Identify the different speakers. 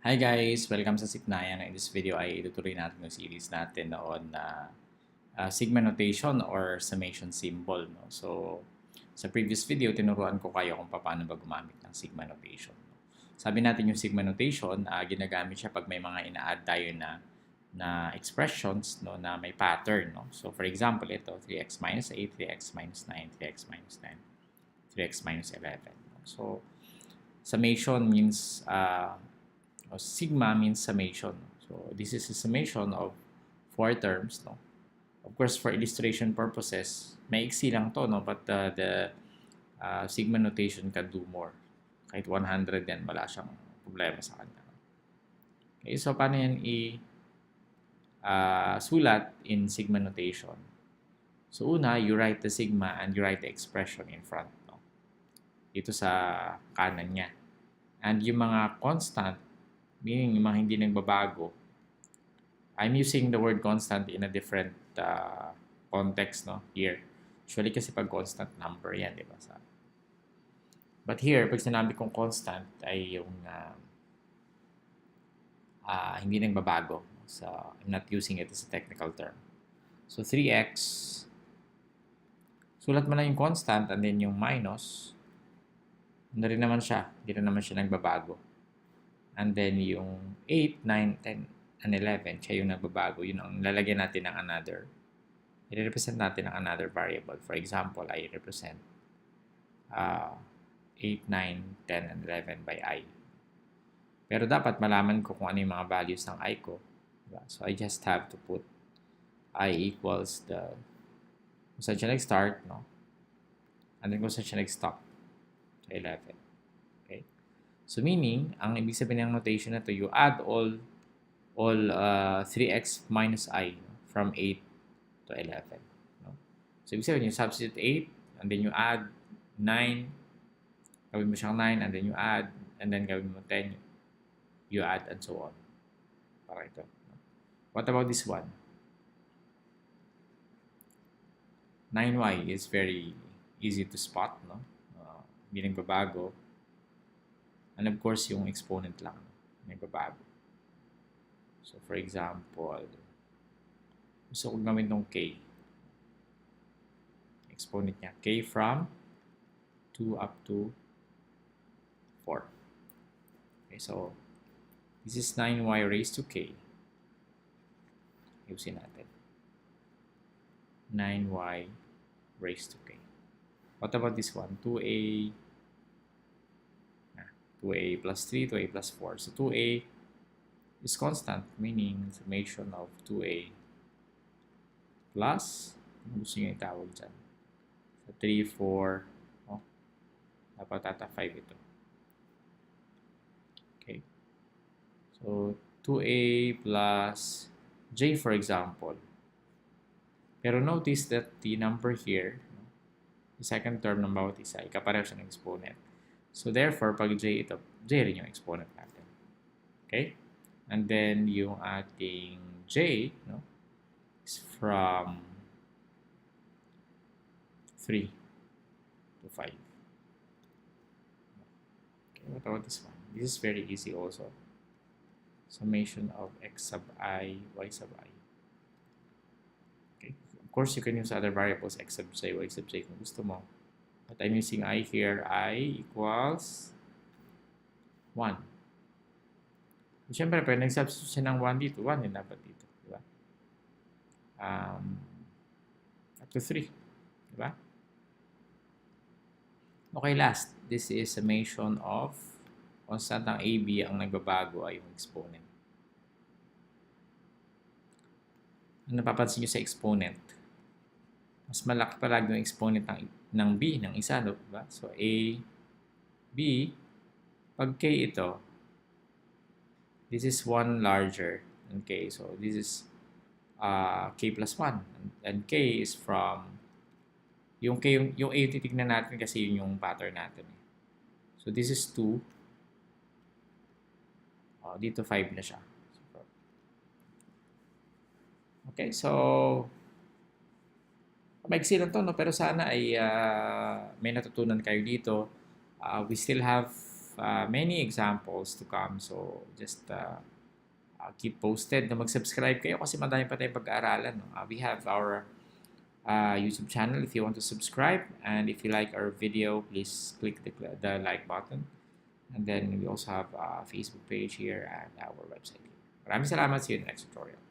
Speaker 1: Hi guys! Welcome sa Siknayan. In this video ay itutuloy natin yung series natin noon na sigma notation or summation symbol. No? So, sa previous video, tinuruan ko kayo kung paano ba gumamit ng sigma notation. Sabi natin yung sigma notation, ginagamit siya pag may mga ina-add tayo na expressions no, na may pattern. No? So, for example, ito, 3x minus 8, 3x minus 9, 3x minus 9, 3x minus 11. No? So, summation means sigma means summation. So this is a summation of 4 terms. No? Of course, for illustration purposes, maiksi lang to, no? But the sigma notation can do more. Kahit 100 yan, wala siyang problema sa kanya. Okay, so paano yan sulat in sigma notation? So una, you write the sigma and you write the expression in front. No? Dito sa kanan niya. And yung mga constant, meaning yung mga hindi nagbabago, I'm using the word constant in a different context, no? Here. Usually kasi pag constant number yan, di ba? But here, pag sinabi kong constant ay yung hindi nagbabago. So, I'm not using it as a technical term. So, 3x, sulat mo lang yung constant and then yung minus, ano rin naman siya, hindi rin naman siya nagbabago. And then yung 8, 9, 10, and 11, siya yung nagbabago. Yun ang lalagyan natin ng another. I-represent natin ng another variable. For example, I represent 8, 9, 10, and 11 by I. Pero dapat malaman ko kung ano yung mga values ng I ko. Diba? So I just have to put I equals kung saan siya nag-start, no? And then kung saan siya nag-stop. So 11. So meaning, ang ibig sabihin ng notation na to, you add all 3x minus I from 8 to 11. No? So ibig sabihin, you substitute 8 and then you add 9, gawin mo siyang 9 and then you add, and then gawin mo 10, you add and so on. Para ito. No? What about this one? 9y is very easy to spot. No? Hindi nagbabago. And of course, yung exponent lang, nagbabago. So, for example, gusto ko gawin tong k. Exponent niya, k from 2 up to 4. Okay, so, this is 9y raised to k. Ayusin natin. 9y raised to k. What about this one? 2a plus 3, 2a plus 4. So 2a is constant, meaning summation of 2a plus, gusto nyo itawag dyan. So 3, 4, dapat ata 5 ito. Okay. So 2a plus j, for example. Pero notice that the number here, the second term ng bawat isa, ikapareho siya ng exponent. So therefore, pag j ito, j rin yung exponent natin. Okay? And then yung ating j, no, is from 3 to 5. Okay, what about this one? This is very easy also. Summation of x sub I, y sub I. Okay. Of course, you can use other variables, x sub j, y sub j kung gusto mo. But I'm using I here. I equals 1. So, siyempre, pag nag-substitute siya ng 1 dito, 1 din dapat dito. Diba? Up to 3. Diba? Okay, last. This is summation of constant ng AB. Ang nagbabago ay yung exponent. Ano napapansin nyo sa exponent? Mas malaki palagi yung exponent ng B, ng isa, no? Diba? So, A, B, pag K ito, this is 1 larger than K. So, this is K plus 1. And K is from, yung K, yung A yung titignan natin kasi yun yung pattern natin. So, this is 2. Dito 5 na siya. Okay, so, maiksi lang to, no? Pero sana ay may natutunan kayo dito. We still have many examples to come. So just keep posted na mag-subscribe kayo kasi madami pa tayong pag-aaralan. No? We have our YouTube channel if you want to subscribe, and if you like our video, please click the like button. And then we also have a Facebook page here and our website. Maraming salamat. See you in the next tutorial.